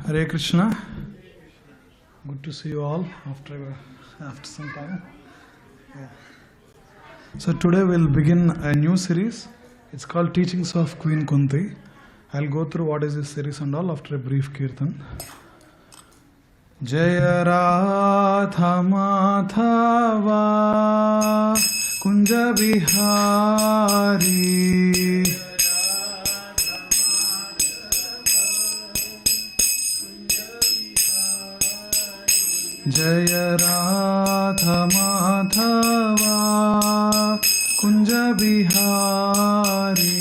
Hare Krishna. Good to see you all after some time. Yeah. So today we'll begin a new series. It's called Teachings of Queen Kunti. I'll go through what is this series and all after a brief kirtan. Jaya Radha Madhava Kunja Bihari Jaya Radha Madhava Kunja Bihari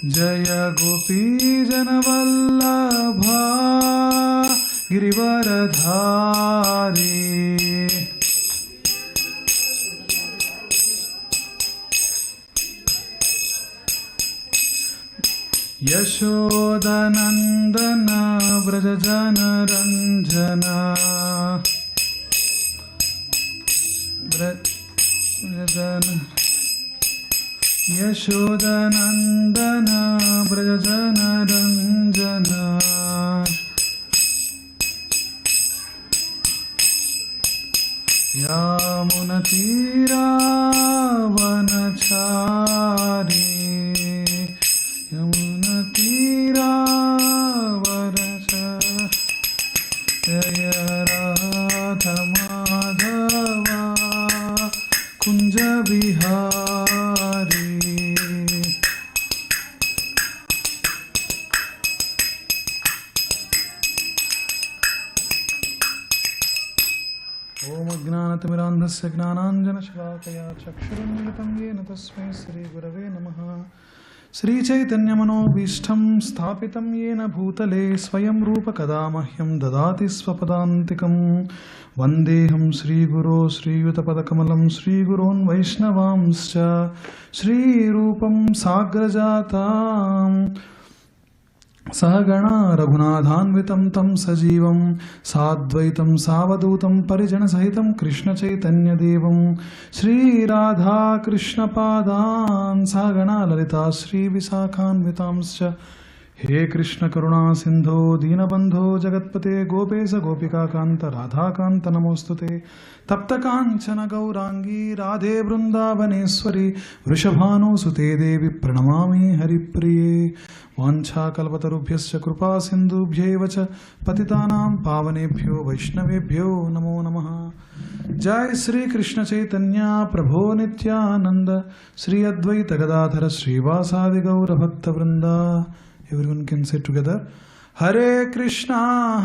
Jaya Gopi Janavallabha Girivaradhari Yashodanandana Brajajana Ranjana Brajajana Yashodanandana Brajajana Ranjana Yamunatira Vanachari Yamunatira Vanachari Jaya Radha Madhava Kunja Bihari Om Ajnanatimirandhasya Gnananjana Shalakaya Chakshurunnilitam Yena Tasmai Sri Gurave Namaha Sri Chaitanya Manobhishtam Sthapitam Yena Bhutale Swayam Rupa Kadamahyam Dadati Swapadantikam Vandeham Sri Guru Sri Yutapadakamalam Sri Gurun Vaishnavamscha Sri Rupam Sagrajatam Sahagana Raghunathanvitam Tam Sajivam Sadvaitam Savadutam Parijana Sahitam Krishna Chaitanya Devam Sri Radha Krishna Padan Sahagana Lalita Sri Visakhanvitamscha He Krishna Karuna Sindho Dinabandho Jagatpate Gopesa Gopika Kanta Radha Kanta Namostute Tapta Kanchana Gaurangi Radhe Vrindavaneswari Vrishabhanu Sute Devi Pranamami Haripriye Vancha Kalpatarubhyascha Krupa Sindhubhyevacha Patitanam Pavanebhyo Vaishnavebhyo Namo Namaha Jai Sri Krishna Chaitanya Prabho Nityananda Sri Advaita Gadadhara Srivasadi Gaura Bhakta Vrinda. Everyone can say together Hare Krishna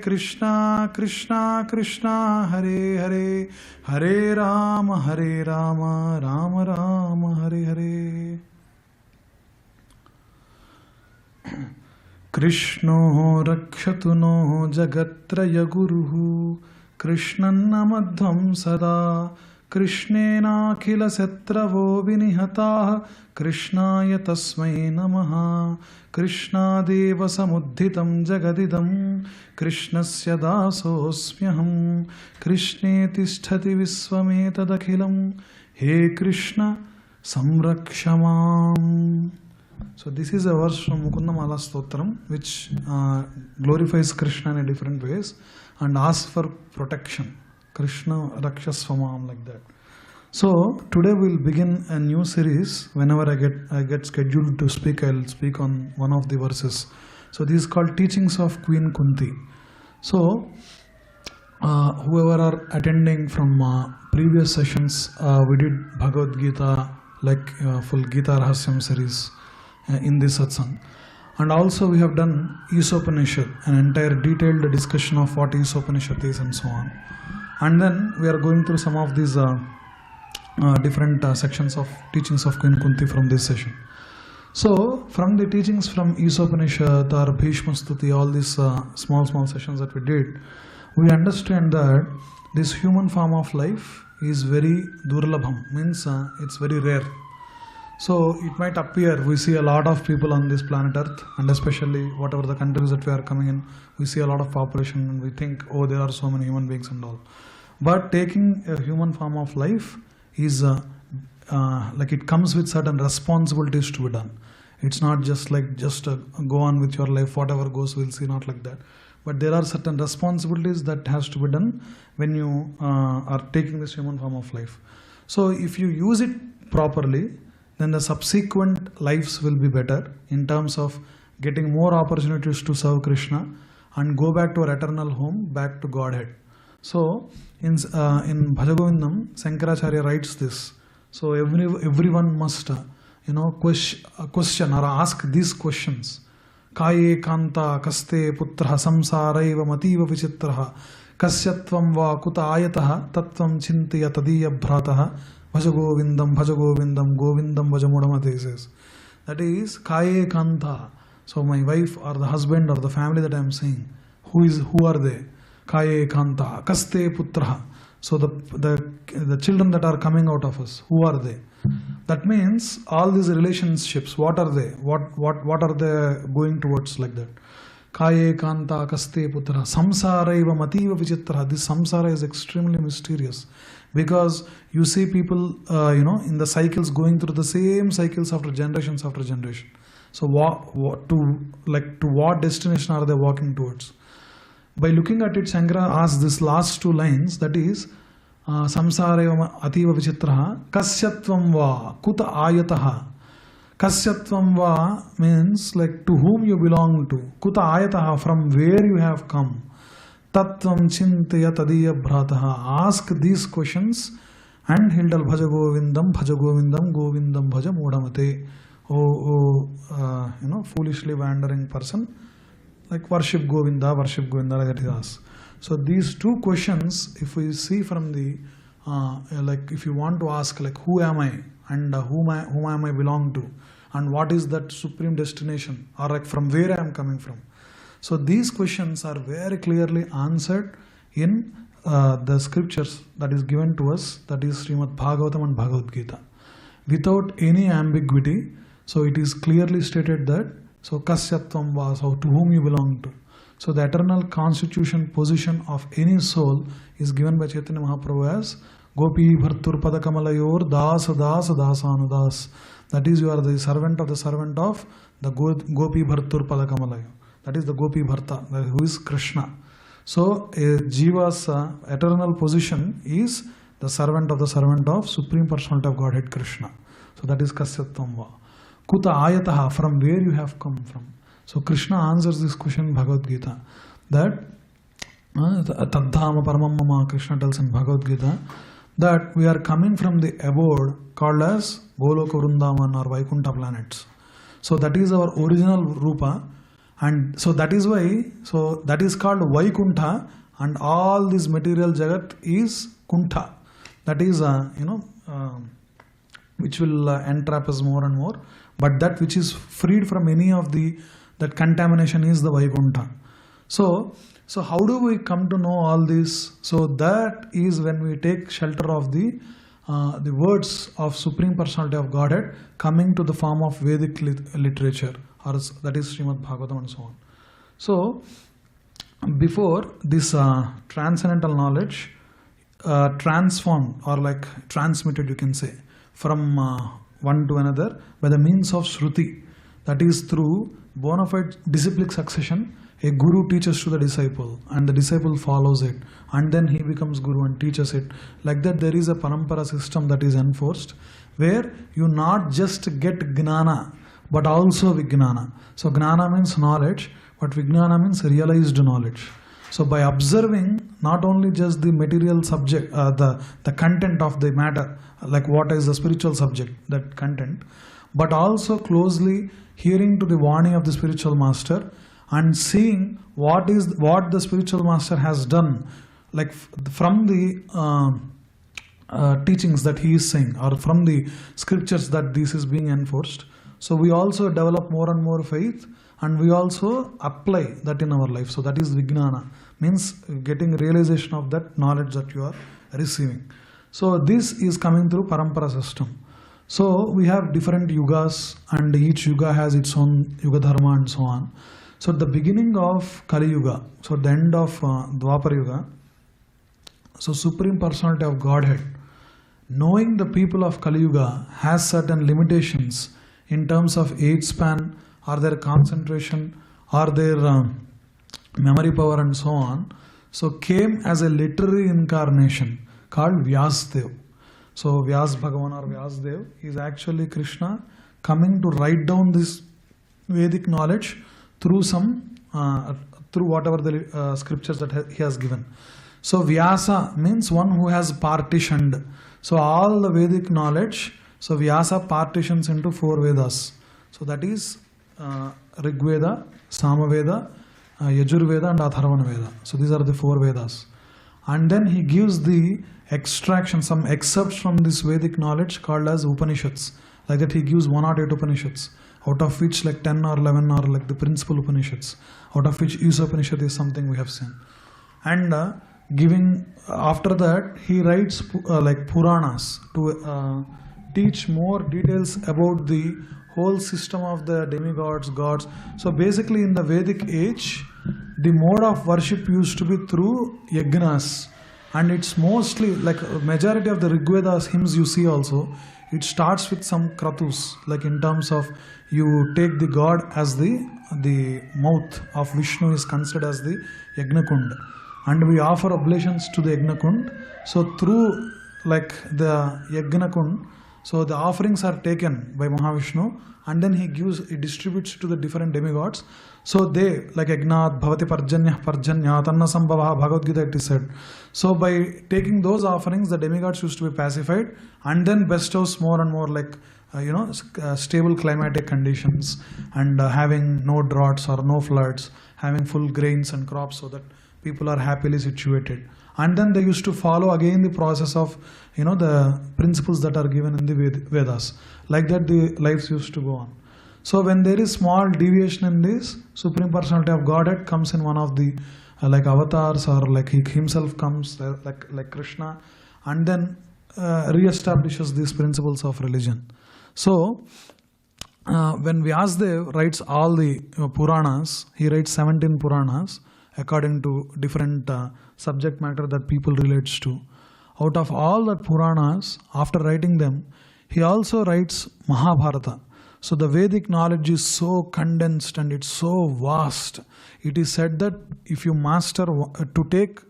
Krishna Krishna Hare Hare Hare Rama Rama Rama Hare Hare Krishno Rakshatu no Jagatraya Guruhu Krishnannamadhvam Sada Krishnena Khila Satravo Vinihataha Krishnaya Tasmai Namaha Krishna Deva Samudhitam Jagadidam Krishnasya Dasosmyaham Krishne Tisthati Visvametadakhilam He Krishna Samrakshamam. So this is a verse from Mukundamala Stotram which glorifies Krishna in a different ways and asks for protection. Krishna Rakshasvamam, like that. So today we'll begin a new series. Whenever I get scheduled to speak, I'll speak on one of the verses. So this is called Teachings of Queen Kunti. So whoever are attending from previous sessions, we did Bhagavad Gita, like full Gita Rahasyam series in this satsang. And also we have done Isopanishad, an entire detailed discussion of what Isopanishad is and so on. And then we are going through some of these different sections of teachings of Queen Kunti from this session. So from the teachings from Isopanishad or Bhishma Stuti, all these small sessions that we did, we understand that this human form of life is very durlabham, means it's very rare. So it might appear, we see a lot of people on this planet Earth, and especially whatever the countries that we are coming in, we see a lot of population and we think, oh, there are so many human beings and all. But taking a human form of life is like it comes with certain responsibilities to be done. It's not just like go on with your life, whatever goes we'll see, not like that. But there are certain responsibilities that has to be done when you are taking this human form of life. So if you use it properly, then the subsequent lives will be better in terms of getting more opportunities to serve Krishna and go back to our eternal home, back to Godhead. So in Bhajagovindam, Shankaracharya writes this. So everyone must question or ask these questions. Kaye kanta kaste putraha samsaraiva mativa vichitraha kasyatvam va kuta ayataha tattvam chintaya tadiya bhrataha bhajagovindam govindam bhajamudamate says. That is kaye kanta. So my wife or the husband or the family that I am saying, who are they? Kaye kanta kaste putraha. So the children that are coming out of us, who are they? That means all these relationships, what are they? What are they going towards like that? Kaye kanta kaste putra samsaraiva mativa vichitra. This samsara is extremely mysterious because you see people in the cycles going through the same cycles after generation. So to what destination are they walking towards? By looking at it, Shankara asks this last two lines, that is samsareva ativa vichitraha kasyatvam va kuta ayataha. Kasyatvam va means like to whom you belong to. Kuta ayataha, from where you have come. Tattvam chintaya tadiya bhrataha. Ask these questions and he'll tell bhajagovindam govindam bhaja mudamate. Foolishly wandering person, like worship Govinda, like that he asks. So these two questions, if we see from the, if you want to ask like who am I and whom am I belong to and what is that supreme destination or like from where I am coming from. So these questions are very clearly answered in the scriptures that is given to us, that is Srimad Bhagavatam and Bhagavad Gita. Without any ambiguity, so it is clearly stated that, so kasyatvam va, so to whom you belong to. So the eternal constitution position of any soul is given by Chaitanya Mahaprabhu as Gopi Bhartur Padakamalayor Dasa Dasa Dasanudas. That is, you are the servant of the Gopi Bhartur Padakamalayor. That is the Gopi Bharta, who is Krishna. So a Jiva's eternal position is the servant of Supreme Personality of Godhead Krishna. So that is kasyatvam va. Kuta ayataha, from where you have come from. So Krishna answers this question in Bhagavad Gita, that Taddhama Paramam Mama, Krishna tells in Bhagavad Gita, that we are coming from the abode called as Goloka Vrindavan or Vaikuntha planets. So that is our original Rupa, and so that is why, so that is called Vaikuntha, and all this material Jagat is Kuntha. That is, which will entrap us more and more. But that which is freed from any of that contamination is the Vaikuntha. So how do we come to know all this? So that is when we take shelter of the words of Supreme Personality of Godhead coming to the form of Vedic literature, or that is Srimad Bhagavatam and so on. So before this transcendental knowledge transformed or like transmitted, you can say, from one to another by the means of Shruti, that is through bona fide disciplic succession, a guru teaches to the disciple and the disciple follows it, and then he becomes guru and teaches it. Like that, there is a parampara system that is enforced where you not just get gnana but also vijnana. So gnana means knowledge, but vijnana means realized knowledge. So by observing not only just the material subject, the content of the matter, like what is the spiritual subject, that content, but also closely hearing to the warning of the spiritual master and seeing what the spiritual master has done, like from the teachings that he is saying or from the scriptures that this is being enforced. So we also develop more and more faith, and we also apply that in our life. So that is vijnana, means getting realization of that knowledge that you are receiving. So this is coming through parampara system. So we have different yugas, and each yuga has its own yuga dharma and so on. So at the beginning of Kali Yuga, so at the end of Dwapara Yuga, so Supreme Personality of Godhead knowing the people of Kali Yuga has certain limitations in terms of age span or their concentration or their memory power and so on, so came as a literary incarnation called Vyasadeva. So Vyas Bhagavan or Vyasadeva is actually Krishna coming to write down this Vedic knowledge through through whatever the scriptures that he has given. So Vyasa means one who has partitioned. So all the Vedic knowledge, so Vyasa partitions into 4 Vedas. So that is Rig Veda, Samaveda, Yajurveda and Atharvana Veda. So these are the 4 Vedas. And then he gives the extraction, some excerpts from this Vedic knowledge called as Upanishads. Like that he gives 108 Upanishads, out of which like 10 or 11 are like the principal Upanishads, out of which Isa Upanishad is something we have seen. And after that he writes like Puranas to teach more details about the whole system of the demigods, gods. So basically in the Vedic age, the mode of worship used to be through yajnas, and it's mostly like a majority of the Rig Vedas hymns you see also, it starts with some kratus, like in terms of you take the god as the mouth of Vishnu is considered as the Yajna Kund, and we offer oblations to the Yajna Kund. So through like the Yajna Kund, so the offerings are taken by Mahavishnu, and then he distributes to the different demigods. So they, like Agnat, Bhavati Parjanyah, Parjanya, Tanna Sambhava, Bhagavad Gita it is said. So by taking those offerings, the demigods used to be pacified, and then bestows more and more like stable climatic conditions, and having no droughts or no floods, having full grains and crops so that people are happily situated. And then they used to follow again the process of the principles that are given in the Vedas. Like that the lives used to go on. So when there is small deviation in this, Supreme Personality of Godhead comes in one of the like avatars, or like he himself comes like Kṛṣṇa, and then re-establishes these principles of religion. So when Vyasadeva writes all the Puranas, he writes 17 Puranas according to different subject matter that people relates to. Out of all the Puranas, after writing them, he also writes Mahabharata. So the Vedic knowledge is so condensed and it's so vast. It is said that if you master, to take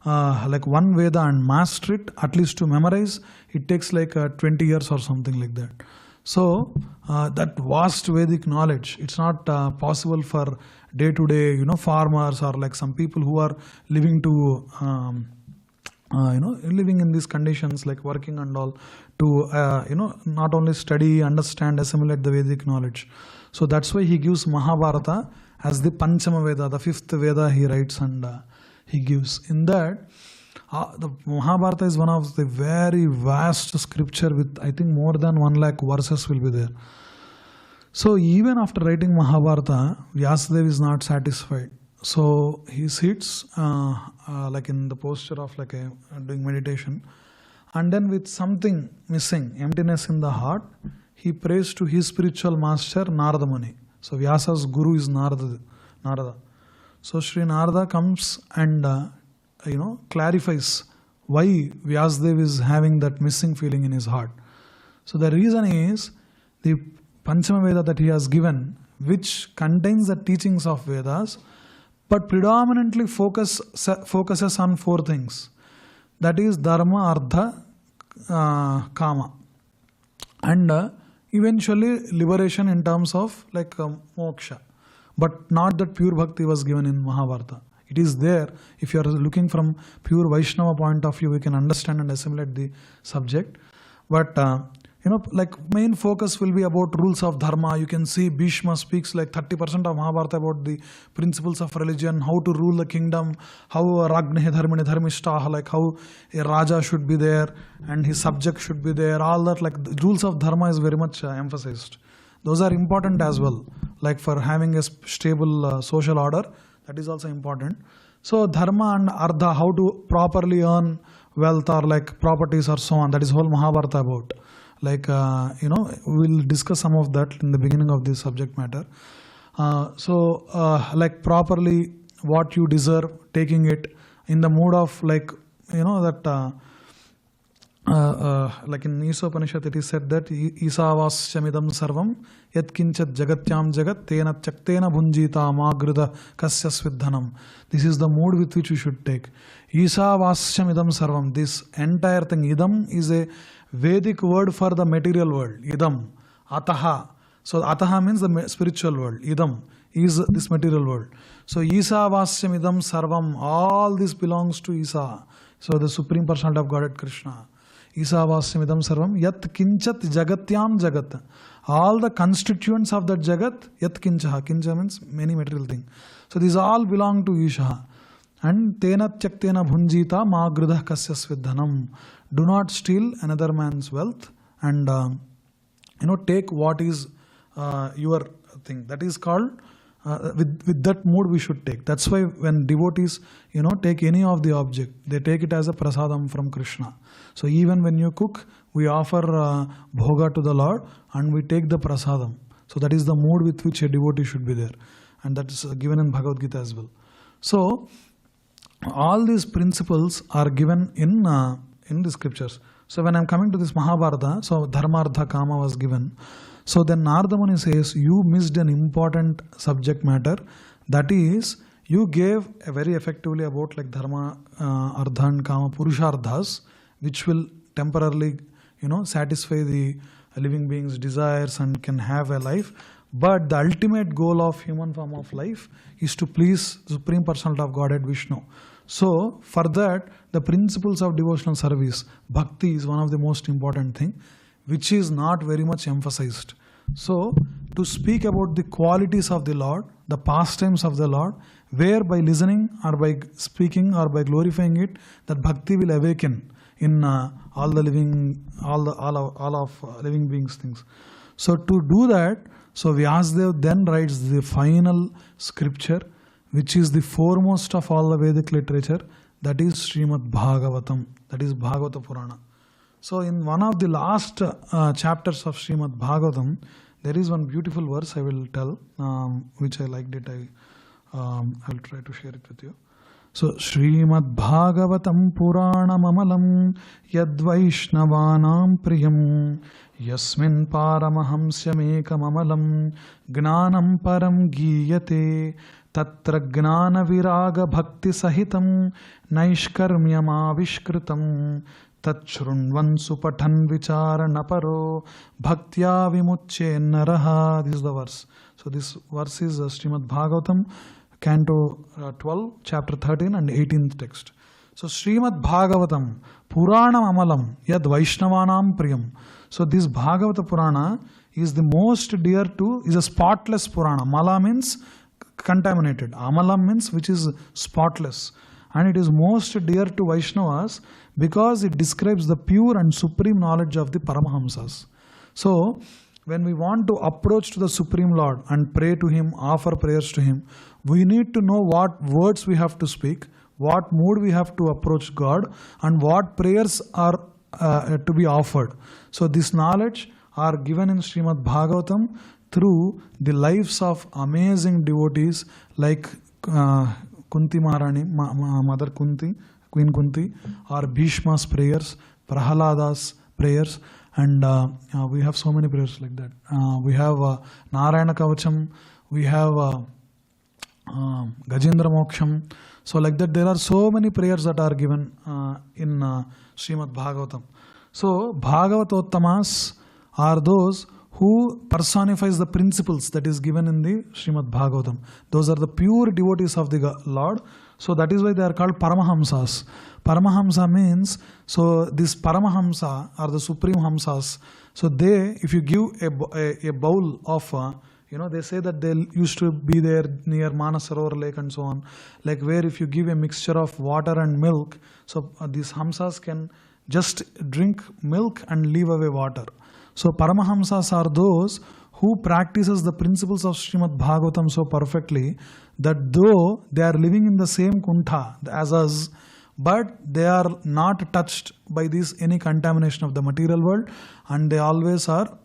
like one Veda and master it, at least to memorize, it takes like 20 years or something like that. So that vast Vedic knowledge, it's not possible for day-to-day, farmers or like some people who are living to, living in these conditions, like working and all, to, not only study, understand, assimilate the Vedic knowledge. So that's why he gives Mahabharata as the Panchama Veda, the 5th Veda he writes, and he gives. In that, the Mahabharata is one of the very vast scripture with, I think, more than 1 lakh verses will be there. So even after writing Mahabharata, Vyasadeva is not satisfied. So he sits like in the posture of like doing meditation, and then with something missing, emptiness in the heart, he prays to his spiritual master Narada Muni. So Vyasa's guru is Narada. So Sri Narada comes and clarifies why Vyasadeva is having that missing feeling in his heart. So the reason is the Panchama Veda that he has given, which contains the teachings of Vedas, but predominantly focuses on 4 things. That is Dharma, Artha, Kama, and eventually liberation in terms of like moksha. But not that pure bhakti was given in Mahabharata. It is there. If you are looking from pure Vaishnava point of view, we can understand and assimilate the subject. But like main focus will be about rules of dharma. You can see Bhishma speaks like 30% of Mahabharata about the principles of religion, how to rule the kingdom, how Ragnehe Dharmine Dharmishtaha, like how a Raja should be there and his subject should be there. All that, like the rules of dharma is very much emphasized. Those are important as well, like for having a stable social order, that is also important. So dharma and artha, how to properly earn wealth or like properties or so on, that is whole Mahabharata about. Like, we'll discuss some of that in the beginning of this subject matter. Like properly what you deserve, taking it in the mood of like, that like in Isopanishad it is said that Isavasyamidam sarvam yat kinchat jagatyam jagat tena chaktena bhunjita magruda kasyasvidhanam. This is the mood with which we should take. Isavasyamidam sarvam. This entire thing, idam is a Vedic word for the material world. Idam. Ataha. So ataha means the spiritual world. Idam is this material world. So Isavasyamidam sarvam. All this belongs to Isa. So the Supreme Personality of Godhead Krishna. Isavasyamidam sarvam yat kinchat jagatyam jagat. All the constituents of that jagat, yat kinchaha. Kincha means many material things. So these all belong to Isha. And tena chaktena bhunjita magrudah kasyasvidhanam. Do not steal another man's wealth and take what is your thing. That is called with that mood we should take. That's why when devotees take any of the object, they take it as a prasadam from Krishna. So even when you cook, we offer bhoga to the Lord and we take the prasadam. So that is the mood with which a devotee should be there, and that is given in Bhagavad Gita as well. So all these principles are given in the scriptures. So when I am coming to this Mahabharata, so Dharma, Artha, Kama was given. So then Narada Muni says, you missed an important subject matter. That is, you gave very effectively about like Dharma, Artha and Kama, Purusharthas, which will temporarily, satisfy the living beings' desires and can have a life. But the ultimate goal of human form of life is to please the Supreme Personality of Godhead Vishnu. So for that, the principles of devotional service, Bhakti is one of the most important thing, which is not very much emphasized. So to speak about the qualities of the Lord, the pastimes of the Lord, where by listening or by speaking or by glorifying it, that Bhakti will awaken in all of living beings things. So to do that, so Vyasadeva then writes the final scripture, which is the foremost of all the Vedic literature, that is Srimad Bhagavatam, that is Bhagavata Purana. So in one of the last chapters of Srimad Bhagavatam, there is one beautiful verse I will tell, which I liked it. I'll try to share it with you. So Srimad Bhagavatam Purana Mamalam Yad Vaishnavanam Priyam Yasmin Paramahamsyameka Mamalam Gnanam Param Giyate Tatra Gnana Viraga Bhakti Sahitam Naishkarmyam Avishkritam Tachrunvan Supatan Vichara Naparo Bhaktya Vimuche Naraha. This is the verse. So this verse is Srimad Bhagavatam, Canto 12, chapter 13 and 18th text. So Srimad Bhagavatam Purana Amalam Yad Vaishnavanam Priyam. So this Bhagavata Purana is the most dear to, is a spotless Purana. Mala means contaminated. Amalam means which is spotless. And it is most dear to Vaishnavas because it describes the pure and supreme knowledge of the Paramahamsas. So when we want to approach to the Supreme Lord and pray to Him, offer prayers to Him, we need to know what words we have to speak, what mood we have to approach God, and what prayers are to be offered. So this knowledge are given in Srimad Bhagavatam through the lives of amazing devotees like Kunti Maharani, Mother Kunti, Queen Kunti, or Bhishma's prayers, Prahalada's prayers, and we have so many prayers like that. We have Narayana Kavacham, we have Gajendra Moksham. So like that there are so many prayers that are given in Srimad Bhagavatam. So Bhagavatottamas are those who personifies the principles that is given in the Srimad Bhagavatam. Those are the pure devotees of the Lord. So that is why they are called Paramahamsas. Paramahamsa means, so this Paramahamsa are the Supreme Hamsas. So they, if you give a bowl of, they say that they used to be there near Manasarovar lake and so on. Like where if you give a mixture of water and milk, so these Hamsas can just drink milk and leave away water. So Paramahamsas are those who practices the principles of Srimad Bhagavatam so perfectly that though they are living in the same kuntha as us, but they are not touched by this any contamination of the material world, and they always are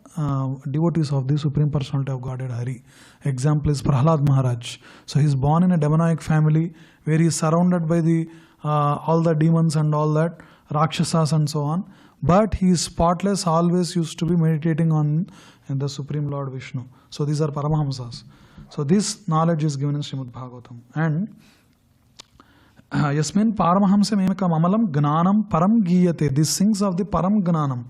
devotees of the Supreme Personality of Godhead Hari. Example is Prahlad Maharaj. So he is born in a demonic family where he is surrounded by the all the demons and all that, Rakshasas and so on. but he is spotless, always used to be meditating on the Supreme Lord Vishnu. So these are Paramahamsas. So this knowledge is given in Srimad Bhagavatam. And Yasmin Paramahamsa Memekam Amalam Gnanam Param Giyate. This sings of the Param Gnanam.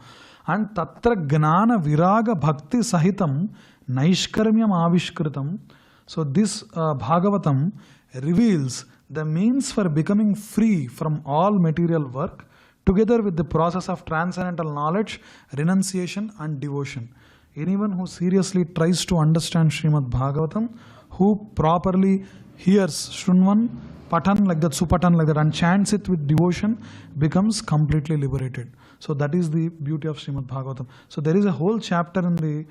And Tatra Gnana Viraga Bhakti Sahitam Naishkarmyam Avishkritam. So this Bhagavatam reveals the means for becoming free from all material work, together with the process of transcendental knowledge, renunciation and devotion. Anyone who seriously tries to understand Srimad Bhagavatam, who properly hears Shrunvan, Patan like that, Supatan like that, and chants it with devotion, becomes completely liberated. So that is the beauty of Srimad Bhagavatam. So there is a whole chapter in the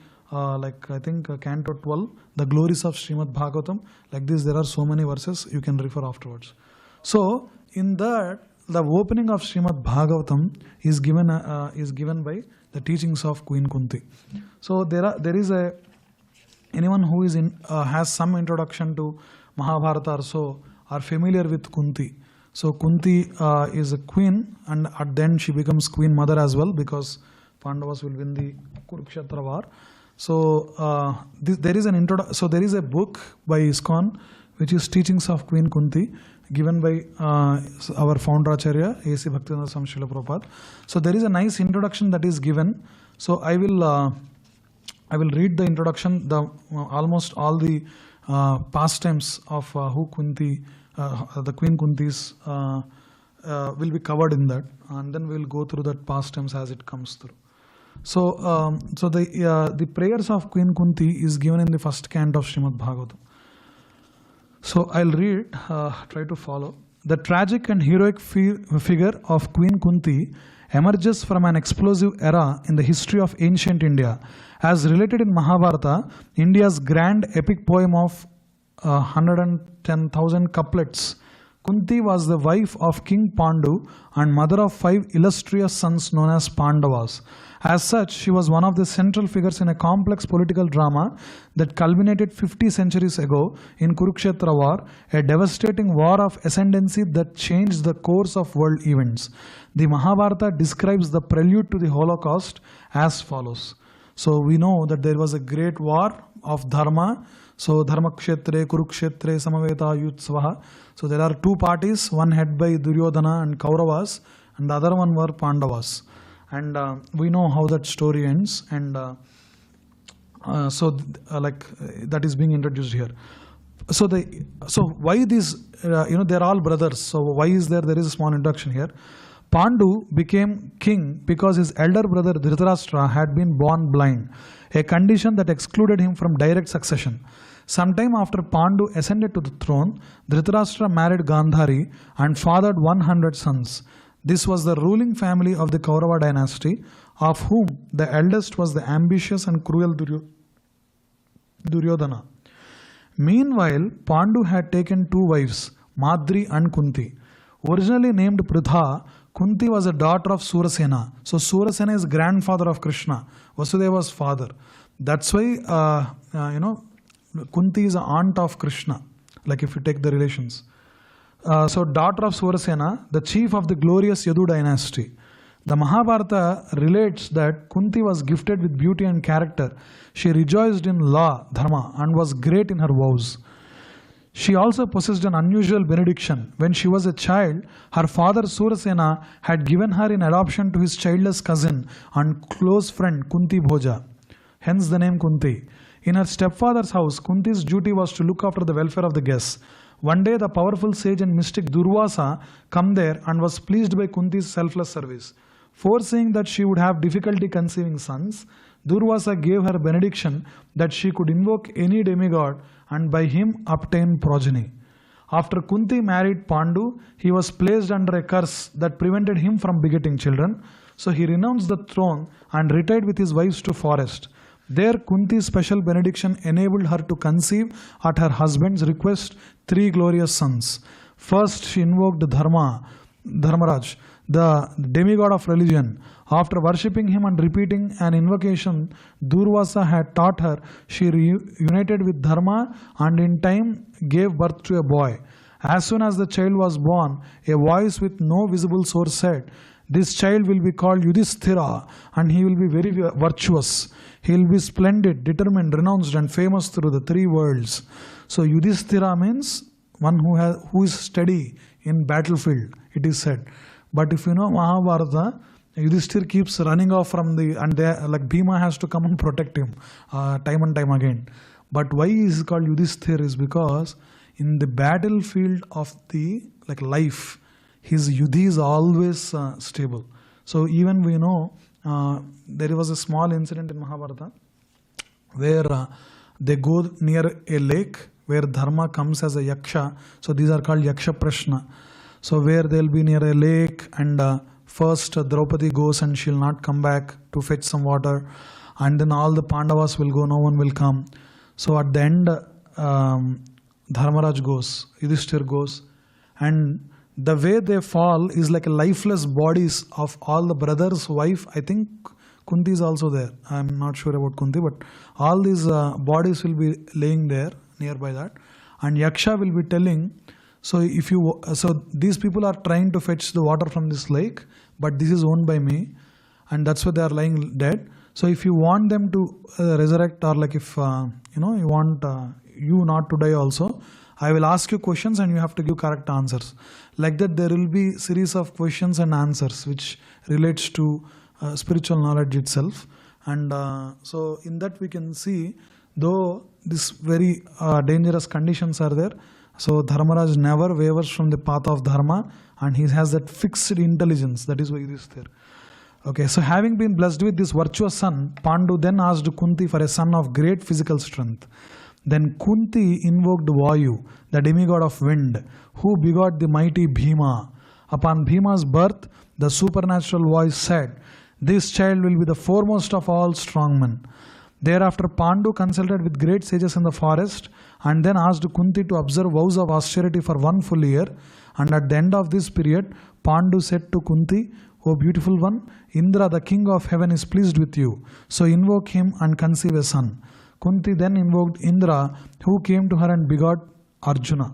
Canto 12, the glories of Srimad Bhagavatam. Like this, there are so many verses you can refer afterwards. So in that, the opening of Srimad Bhagavatam is given by the teachings of Queen Kunti. So there is anyone who is has some introduction to Mahabharata or so are familiar with Kunti. So Kunti is a queen, and at the end she becomes queen mother as well, because Pandavas will win the Kurukshetra war. So there is a book by ISKCON which is Teachings of Queen Kunti, given by our founder Acharya A.C. Bhaktivinoda Swami Srila Prabhupada. So there is a nice introduction that is given. So I will read the introduction. Almost all the pastimes of who Kunti, the Queen Kuntis, will be covered in that, and then we will go through that pastimes as it comes through. So the prayers of Queen Kunti is given in the first canto of Srimad Bhagavatam. So I'll read, try to follow. The tragic and heroic figure of Queen Kunti emerges from an explosive era in the history of ancient India. As related in Mahabharata, India's grand epic poem of 110,000 couplets, Kunti was the wife of King Pandu and mother of 5 illustrious sons known as Pandavas. As such, she was one of the central figures in a complex political drama that culminated 50 centuries ago in Kurukshetra war, a devastating war of ascendancy that changed the course of world events. The Mahabharata describes the prelude to the Holocaust as follows. So we know that there was a great war of Dharma. So Dharma Kshetre, Kurukshetre, Samaveta, Yutsvaha. So there are 2 parties, one head by Duryodhana and Kauravas, and the other one were Pandavas. And we know how that story ends, and that is being introduced here. So why these, they're all brothers. So why is there is a small introduction here. Pandu became king because his elder brother Dhritarashtra had been born blind, a condition that excluded him from direct succession. Sometime after Pandu ascended to the throne, Dhritarashtra married Gandhari and fathered 100 sons. This was the ruling family of the Kaurava dynasty, of whom the eldest was the ambitious and cruel Duryodhana. Meanwhile, Pandu had taken 2 wives, Madri and Kunti. Originally named Pritha, Kunti was a daughter of Surasena. So Surasena is grandfather of Krishna, Vasudeva's father. That's why Kunti is an aunt of Krishna, like if you take the relations. So daughter of Surasena, the chief of the glorious Yadu dynasty. The Mahabharata relates that Kunti was gifted with beauty and character. She rejoiced in law, dharma, and was great in her vows. She also possessed an unusual benediction. When she was a child, her father Surasena had given her in adoption to his childless cousin and close friend Kunti Bhoja. Hence the name Kunti. In her stepfather's house, Kunti's duty was to look after the welfare of the guests. One day, the powerful sage and mystic Durvasa came there and was pleased by Kunti's selfless service. Foreseeing that she would have difficulty conceiving sons, Durvasa gave her benediction that she could invoke any demigod and by him obtain progeny. After Kunti married Pandu, he was placed under a curse that prevented him from begetting children. So he renounced the throne and retired with his wives to forest. There, Kunti's special benediction enabled her to conceive at her husband's request 3 glorious sons. First, she invoked Dharmaraj, the demigod of religion. After worshipping him and repeating an invocation Durvasa had taught her, she reunited with Dharma and in time gave birth to a boy. As soon as the child was born, a voice with no visible source said, This child will be called Yudhishthira, and he will be very virtuous. He will be splendid, determined, renounced, and famous through the three worlds. So Yudhishthira means one who is steady in battlefield, it is said. But if you know Mahabharata, Yudhishthira keeps running off from like Bhima has to come and protect him time and time again. But why he is called Yudhishthira is because in the battlefield of the life, his Yudhi is always stable. So even we know there was a small incident in Mahabharata where they go near a lake where Dharma comes as a Yaksha. So these are called Yaksha Prashna. So where they will be near a lake, and first Draupadi goes and she will not come back to fetch some water, and then all the Pandavas will go, no one will come. So at the end Dharmaraj goes, Yudhishthira goes, and the way they fall is like a lifeless bodies of all the brothers' wife. I think Kunti is also there. I am not sure about Kunti, but all these bodies will be laying there nearby that, and Yaksha will be telling, so these people are trying to fetch the water from this lake, but this is owned by me, and that's why they are lying dead. So if you want them to resurrect, or if you want you not to die also, I will ask you questions and you have to give correct answers. Like that there will be series of questions and answers which relates to spiritual knowledge itself. And so in that we can see, though this very dangerous conditions are there, so Dharmaraj never wavers from the path of Dharma, and he has that fixed intelligence. That is why it is there. Okay, so having been blessed with this virtuous son, Pandu then asked Kunti for a son of great physical strength. Then Kunti invoked Vayu, the demigod of wind, who begot the mighty Bhima. Upon Bhima's birth, the supernatural voice said, "This child will be the foremost of all strongmen." Thereafter Pandu consulted with great sages in the forest, and then asked Kunti to observe vows of austerity for 1 full year. And at the end of this period, Pandu said to Kunti, "O beautiful one, Indra, the king of heaven, is pleased with you. So invoke him and conceive a son." Kunti then invoked Indra, who came to her and begot Arjuna.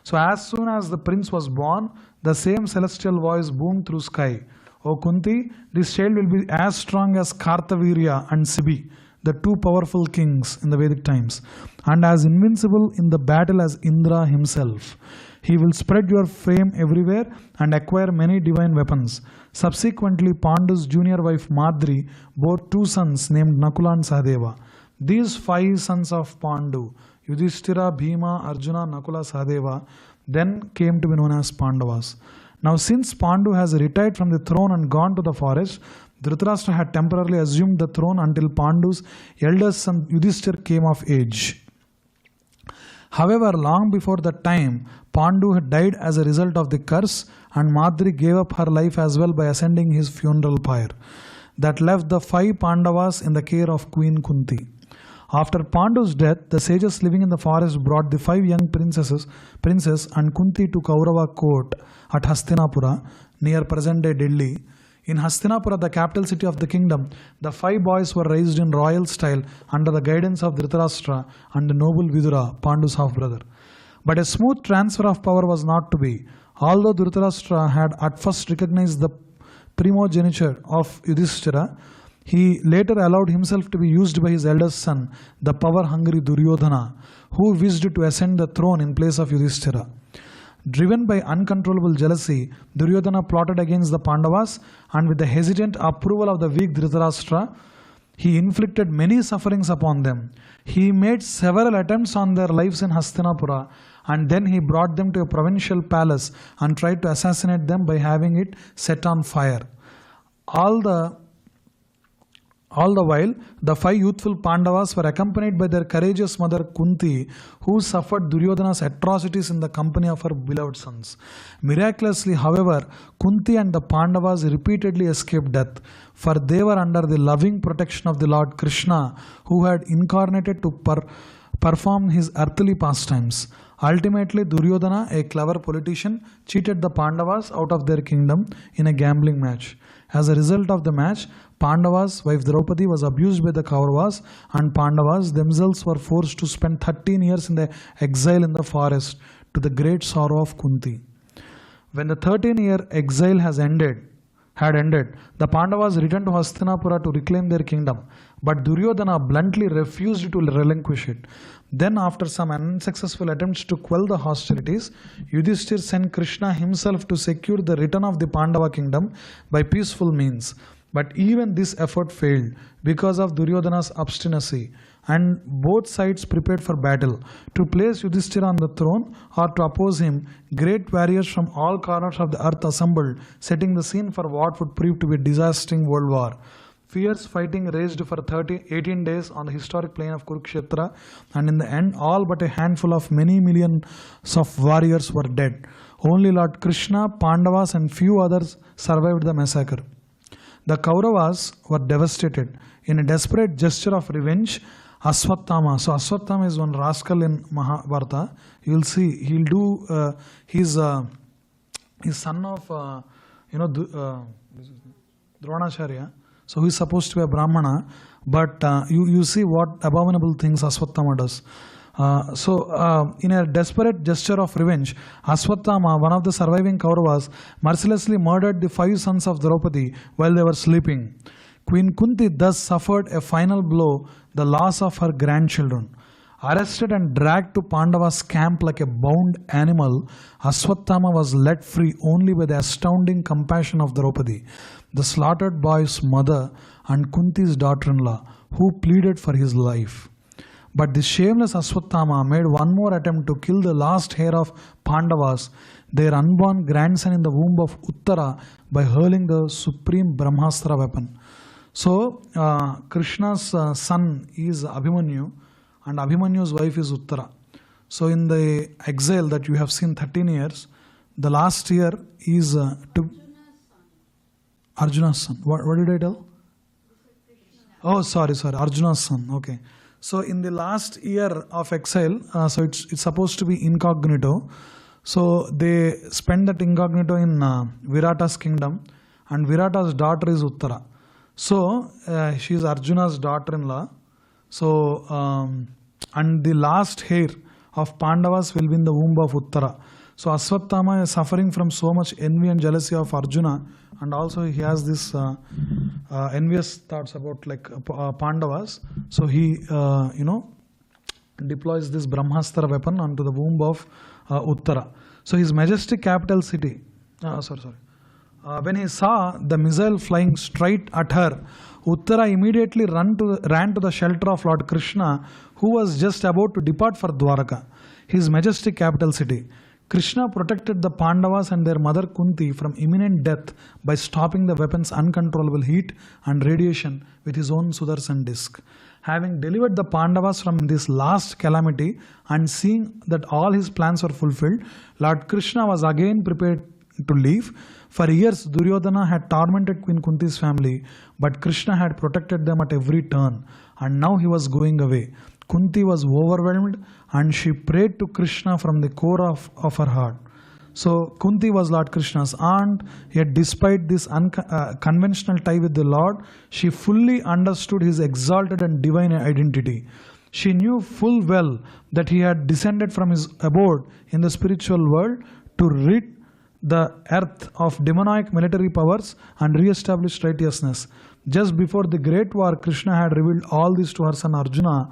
So as soon as the prince was born, the same celestial voice boomed through sky. "O Kunti, this child will be as strong as Kartavirya and Sibi, the two powerful kings in the Vedic times, and as invincible in the battle as Indra himself. He will spread your fame everywhere and acquire many divine weapons." Subsequently, Pandu's junior wife Madri bore 2 sons named Nakula and Sahadeva. These 5 sons of Pandu, Yudhishthira, Bhima, Arjuna, Nakula, Sahadeva, then came to be known as Pandavas. Now since Pandu has retired from the throne and gone to the forest, Dhritarashtra had temporarily assumed the throne until Pandu's eldest son Yudhishthira came of age. However, long before that time, Pandu had died as a result of the curse, and Madri gave up her life as well by ascending his funeral pyre. That left the 5 Pandavas in the care of Queen Kunti. After Pandu's death, the sages living in the forest brought the 5 young princess and Kunti to Kaurava court at Hastinapura, near present-day Delhi. In Hastinapura, the capital city of the kingdom, the 5 boys were raised in royal style under the guidance of Dhritarashtra and the noble Vidura, Pandu's half-brother. But a smooth transfer of power was not to be. Although Dhritarashtra had at first recognized the primogeniture of Yudhishthira, he later allowed himself to be used by his eldest son, the power-hungry Duryodhana, who wished to ascend the throne in place of Yudhishthira. Driven by uncontrollable jealousy, Duryodhana plotted against the Pandavas, and with the hesitant approval of the weak Dhritarashtra, he inflicted many sufferings upon them. He made several attempts on their lives in Hastinapura, and then he brought them to a provincial palace and tried to assassinate them by having it set on fire. All the while, the 5 youthful Pandavas were accompanied by their courageous mother Kunti, who suffered Duryodhana's atrocities in the company of her beloved sons. Miraculously, however, Kunti and the Pandavas repeatedly escaped death, for they were under the loving protection of the Lord Krishna, who had incarnated to perform his earthly pastimes. Ultimately, Duryodhana, a clever politician, cheated the Pandavas out of their kingdom in a gambling match. As a result of the match, Pandavas' wife Draupadi was abused by the Kauravas, and Pandavas themselves were forced to spend 13 years in the exile in the forest, to the great sorrow of Kunti. When the 13-year exile has ended, had ended, the Pandavas returned to Hastinapura to reclaim their kingdom. But Duryodhana bluntly refused to relinquish it. Then, after some unsuccessful attempts to quell the hostilities, Yudhishthira sent Krishna himself to secure the return of the Pandava kingdom by peaceful means. But even this effort failed because of Duryodhana's obstinacy, and both sides prepared for battle. To place Yudhishthira on the throne or to oppose him, great warriors from all corners of the earth assembled, setting the scene for what would prove to be a disastrous world war. Fierce fighting raged for 18 days on the historic plain of Kurukshetra, and in the end, all but a handful of many millions of warriors were dead. Only Lord Krishna, Pandavas, and few others survived the massacre. The Kauravas were devastated. In a desperate gesture of revenge, Aswathama. So Aswathama is one rascal in Mahabharata. You will see he'll do. He's son of Dronacharya. So he's supposed to be a Brahmana, but you see what abominable things Aswathama does. In a desperate gesture of revenge, Aswathama, one of the surviving Kauravas, mercilessly murdered the 5 sons of Draupadi while they were sleeping. Queen Kunti thus suffered a final blow, the loss of her grandchildren. Arrested and dragged to Pandava's camp like a bound animal, Aswathama was let free only by the astounding compassion of Draupadi, the slaughtered boy's mother, and Kunti's daughter-in-law, who pleaded for his life. But the shameless Aswathama made one more attempt to kill the last heir of Pandavas, their unborn grandson in the womb of Uttara, by hurling the supreme Brahmastra weapon. So, Krishna's son is Abhimanyu, and Abhimanyu's wife is Uttara. So, in the exile that you have seen 13 years, the last year is Arjuna's son. What did I tell? Oh, sorry, Arjuna's son. Okay. So, in the last year of exile, so it's supposed to be incognito. So, they spend that incognito in Virata's kingdom, and Virata's daughter is Uttara. So, she is Arjuna's daughter-in-law. So, and the last heir of Pandavas will be in the womb of Uttara. So, Aswathama is suffering from so much envy and jealousy of Arjuna, and also he has this envious thoughts about Pandavas. So, he deploys this Brahmastra weapon onto the womb of Uttara. So, his majestic capital city, when he saw the missile flying straight at her, Uttara immediately ran to the shelter of Lord Krishna, who was just about to depart for Dwaraka, his majestic capital city. Krishna protected the Pandavas and their mother Kunti from imminent death by stopping the weapon's uncontrollable heat and radiation with his own Sudarshan disc. Having delivered the Pandavas from this last calamity and seeing that all his plans were fulfilled, Lord Krishna was again prepared to leave. For years, Duryodhana had tormented Queen Kunti's family, but Krishna had protected them at every turn, and now he was going away. Kunti was overwhelmed, and she prayed to Krishna from the core of her heart. So, Kunti was Lord Krishna's aunt, yet despite this conventional tie with the Lord, she fully understood his exalted and divine identity. She knew full well that he had descended from his abode in the spiritual world to rid the earth of demonic military powers and re-establish righteousness. Just before the great war, Krishna had revealed all this to her son Arjuna.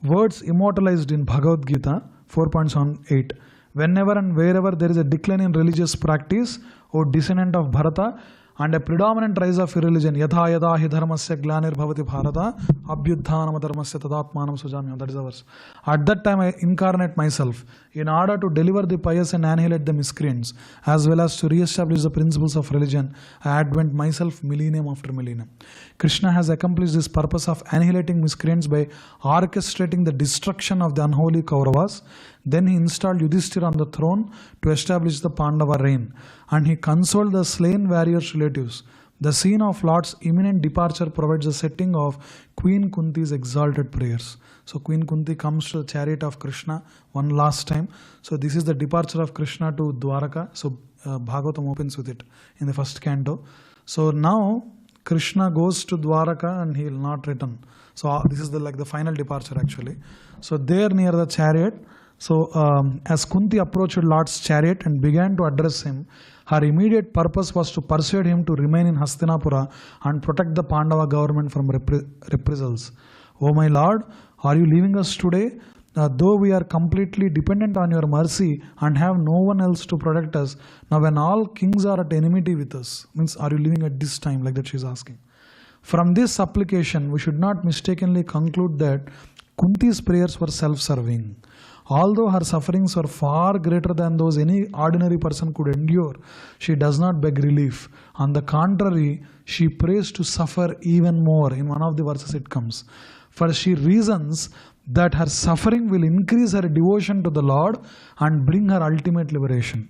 Words immortalized in Bhagavad Gita 4.78. Whenever and wherever there is a decline in religious practice, O descendant of Bharata, and a predominant rise of irreligion, yatha yada hi dharmasya glanir bhavati bharata abhyudhanam dharmasya tadatmanam sujamyam. That is the verse. At that time I incarnate myself in order to deliver the pious and annihilate the miscreants, as well as to re-establish the principles of religion. I advent myself millennium after millennium. Krishna has accomplished this purpose of annihilating miscreants by orchestrating the destruction of the unholy Kauravas. Then he installed Yudhishthira on the throne to establish the Pandava reign, and he consoled the slain warriors' relatives. The scene of Lord's imminent departure provides a setting of Queen Kunti's exalted prayers. So Queen Kunti comes to the chariot of Krishna one last time. So this is the departure of Krishna to Dwaraka. So Bhagavatam opens with it in the first canto. So now Krishna goes to Dwaraka and he will not return. So this is the final departure actually. So there near the chariot, So as Kunti approached Lord's chariot and began to address him, her immediate purpose was to persuade him to remain in Hastinapura and protect the Pandava government from reprisals. "Oh my Lord, are you leaving us today? Though we are completely dependent on your mercy and have no one else to protect us, now when all kings are at enmity with us," means are you leaving at this time, like that she is asking. From this supplication, we should not mistakenly conclude that Kunti's prayers were self-serving. Although her sufferings were far greater than those any ordinary person could endure, she does not beg relief. On the contrary, she prays to suffer even more. In one of the verses it comes. For she reasons that her suffering will increase her devotion to the Lord and bring her ultimate liberation.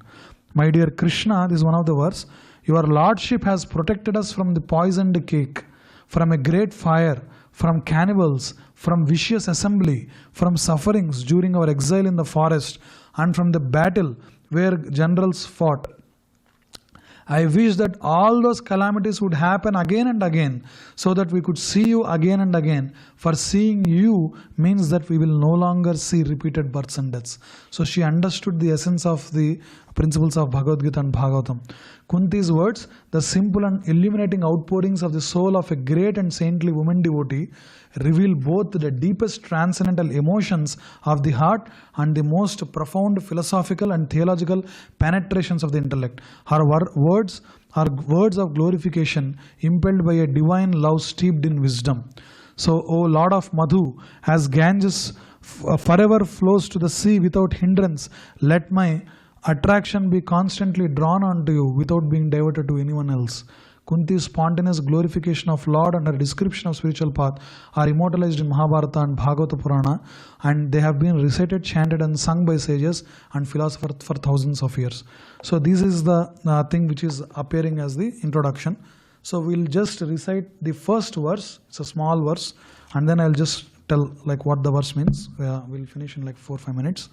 "My dear Krishna," this is one of the verse, "your Lordship has protected us from the poisoned cake, from a great fire, from cannibals, from vicious assembly, from sufferings during our exile in the forest, and from the battle where generals fought. I wish that all those calamities would happen again and again, so that we could see you again and again. For seeing you means that we will no longer see repeated births and deaths." So she understood the essence of the principles of Bhagavad Gita and Bhagavatam. Kunti's words, the simple and illuminating outpourings of the soul of a great and saintly woman devotee, reveal both the deepest transcendental emotions of the heart and the most profound philosophical and theological penetrations of the intellect. Her words are words of glorification impelled by a divine love steeped in wisdom. So, O Lord of Madhu, as Ganges forever flows to the sea without hindrance, let my attraction be constantly drawn onto you without being diverted to anyone else. Kunti's spontaneous glorification of Lord and her description of spiritual path are immortalized in Mahabharata and Bhagavata Purana, and they have been recited, chanted and sung by sages and philosophers for thousands of years. So this is the thing which is appearing as the introduction. So we'll just recite the first verse. It's a small verse, and then I'll just tell like what the verse means. We'll finish in like 4-5 minutes.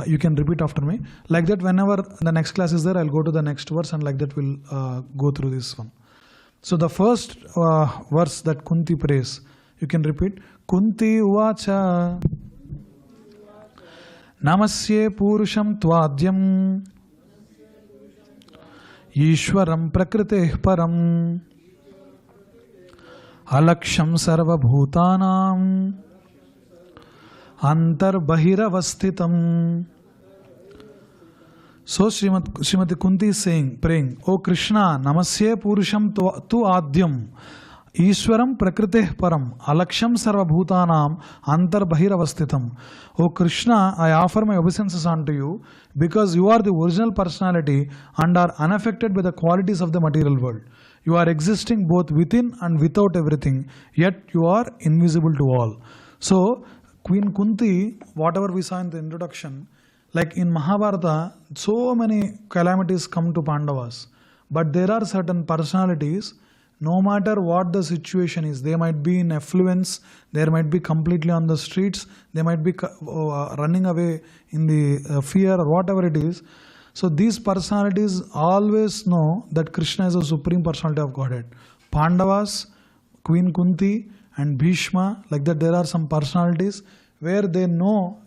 You can repeat after me. Like that, whenever the next class is there, I'll go to the next verse, and like that we'll go through this one. So the first verse that Kunti prays, you can repeat. Kunti uvacha namasye purusham tvadyam Ishwaram prakriteh param alaksham sarva bhutanam antar bahiravasthitam. So Śrīmatī Kuntī is saying, praying, "O Krishna, namasye purusham tu adyam Ishwaram prakriteh param alaksham sarva bhutanam antar bahiravasthitam." O Krishna, I offer my obeisances unto you because you are the original personality and are unaffected by the qualities of the material world. You are existing both within and without everything, yet you are invisible to all. So Queen Kunti, whatever we saw in the introduction, like in Mahabharata, so many calamities come to Pandavas. But there are certain personalities, no matter what the situation is, they might be in affluence, they might be completely on the streets, they might be running away in the fear or whatever it is. So these personalities always know that Krishna is the supreme personality of Godhead. Pandavas, Queen Kunti and Bhishma, like that there are some personalities where they know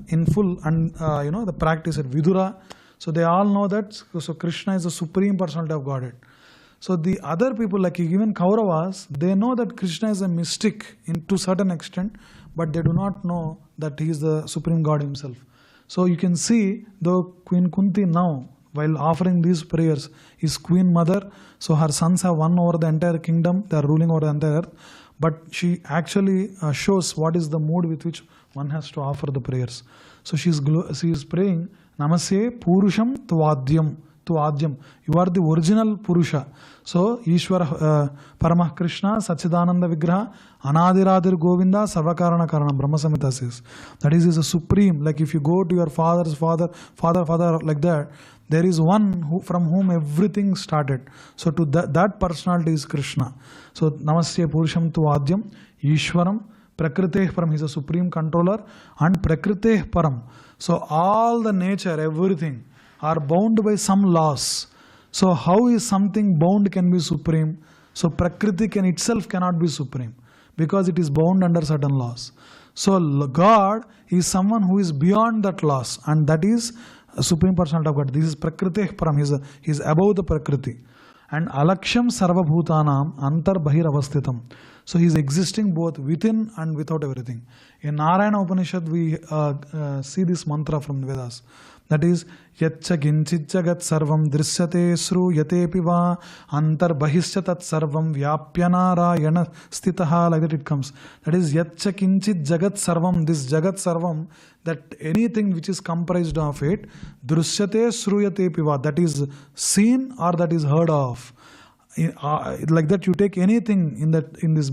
in full and the practice at Vidura. So they all know that so Krishna is the supreme personality of Godhead. So the other people, like even Kauravas, they know that Krishna is a mystic to a certain extent, but they do not know that he is the supreme God himself. So you can see, though Queen Kunti now, while offering these prayers, is Queen Mother, so her sons have won over the entire kingdom, they are ruling over the entire earth, but she actually shows what is the mood with which one has to offer the prayers. So she is praying, Namasye Purusham Tvadyam. You are the original Purusha. So Ishvara Paramah Krishna Sachidananda Vigraha Anadiradir Govinda Sarvakarana Karana Brahma Samhita says. That is a supreme. Like if you go to your father's father like that, there is one from whom everything started. So to that personality is Krishna. So Namasya Purusham Tvadyam Ishwaram Prakriteh Param, he is a supreme controller, and Prakriteh Param. So all the nature, everything are bound by some laws. So how is something bound can be supreme? So Prakriti itself cannot be supreme because it is bound under certain laws. So God is someone who is beyond that loss, and that is a Supreme Personality of God. This is Prakriti Param, he is above the Prakriti. And Alaksham Sarvabhutanam Antar Bahir Avasthitam. So he is existing both within and without everything. In Narayana Upanishad we see this mantra from the Vedas. That is, Yatcha Ginchit Jagat Sarvam Drishyate Sruyate Piva Antar Bahischa Tat Sarvam Vyapyanarayana Stitaha, like that it comes. That is, Yatcha Kinchit Jagat Sarvam, this Jagat Sarvam, that anything which is comprised of it, Drishyate Sruyate Piva, that is seen or that is heard of. Like that, you take anything in this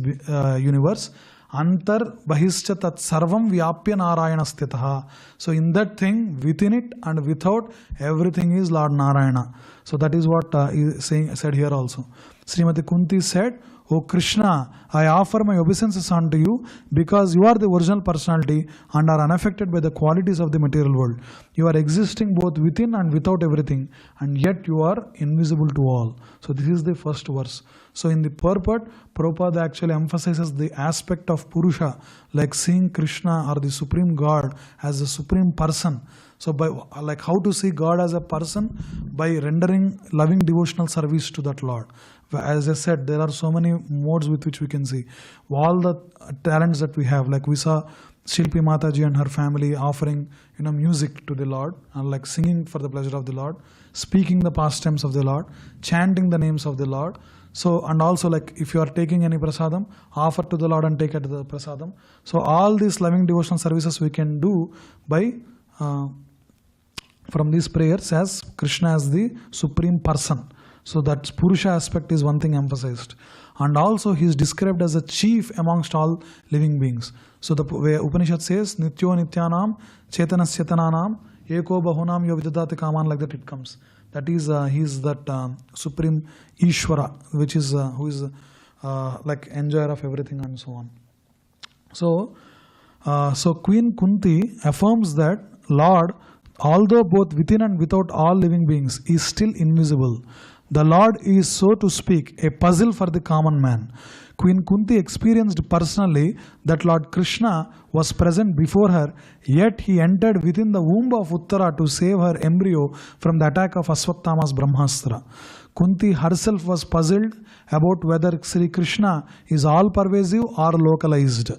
universe, Antar Bahischa Tat Sarvam Vyapya Narayana Stitaha. So in that thing, within it and without, everything is Lord Narayana. So that is what is said here also. Śrīmatī Kuntī said, O Krishna, I offer my obeisances unto you because you are the original personality and are unaffected by the qualities of the material world. You are existing both within and without everything, and yet you are invisible to all. So this is the first verse. So in the purport, Prabhupada actually emphasizes the aspect of Purusha, like seeing Krishna or the Supreme God as the Supreme Person. So by like how to see God as a person? By rendering loving devotional service to that Lord. As I said, there are so many modes with which we can see all the talents that we have. Like we saw Shilpi Mataji and her family offering music to the Lord, and like singing for the pleasure of the Lord, speaking the pastimes of the Lord, chanting the names of the Lord. So, and also like if you are taking any prasadam, offer to the Lord and take it to the prasadam. So all these loving devotional services we can do by from these prayers as Krishna as the Supreme Person. So that Purusha aspect is one thing emphasized. And also he is described as a chief amongst all living beings. So the way Upanishad says, Nityo Nityanam, Chetanas Chetananam, Eko Bahunam Yovidadati Kaman, like that it comes. That is, he is that Supreme Ishvara, which is, who is like enjoyer of everything and so on. So Queen Kunti affirms that Lord, although both within and without all living beings, is still invisible. The Lord is, so to speak, a puzzle for the common man. Queen Kunti experienced personally that Lord Krishna was present before her, yet he entered within the womb of Uttara to save her embryo from the attack of Aswattama's Brahmastra. Kunti herself was puzzled about whether Sri Krishna is all-pervasive or localized.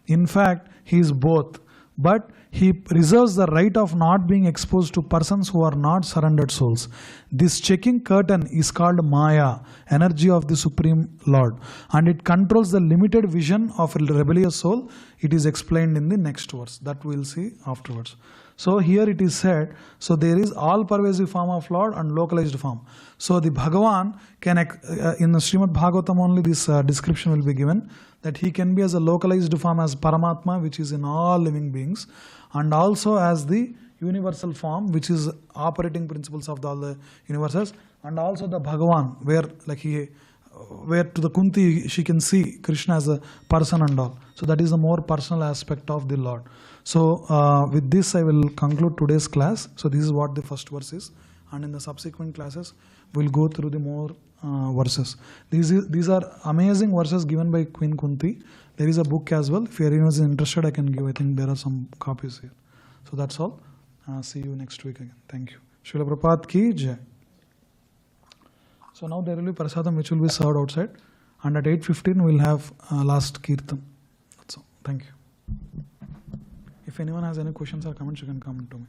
In fact, he is both. But he reserves the right of not being exposed to persons who are not surrendered souls. This checking curtain is called Maya, energy of the Supreme Lord, and it controls the limited vision of a rebellious soul. It is explained in the next verse that we will see afterwards. So here it is said, so there is all-pervasive form of Lord and localized form. So the Bhagavan can, in the Srimad Bhagavatam only this description will be given, that he can be as a localized form as Paramatma, which is in all living beings, and also as the universal form, which is operating principles of all the universes, and also the Bhagavan, where like where to the Kunti she can see Krishna as a person and all. So that is the more personal aspect of the Lord. So with this I will conclude today's class. So this is what the first verse is, and in the subsequent classes we will go through the more verses. These are amazing verses given by Queen Kunti. There is a book as well. If anyone is interested, I can give. I think there are some copies here. So that's all. See you next week again. Thank you. Srila Prabhupada ki jai. So now there will be prasadam which will be served outside, and at 8:15 we will have last kirtan. That's all. Thank you. If anyone has any questions or comments, you can comment to me.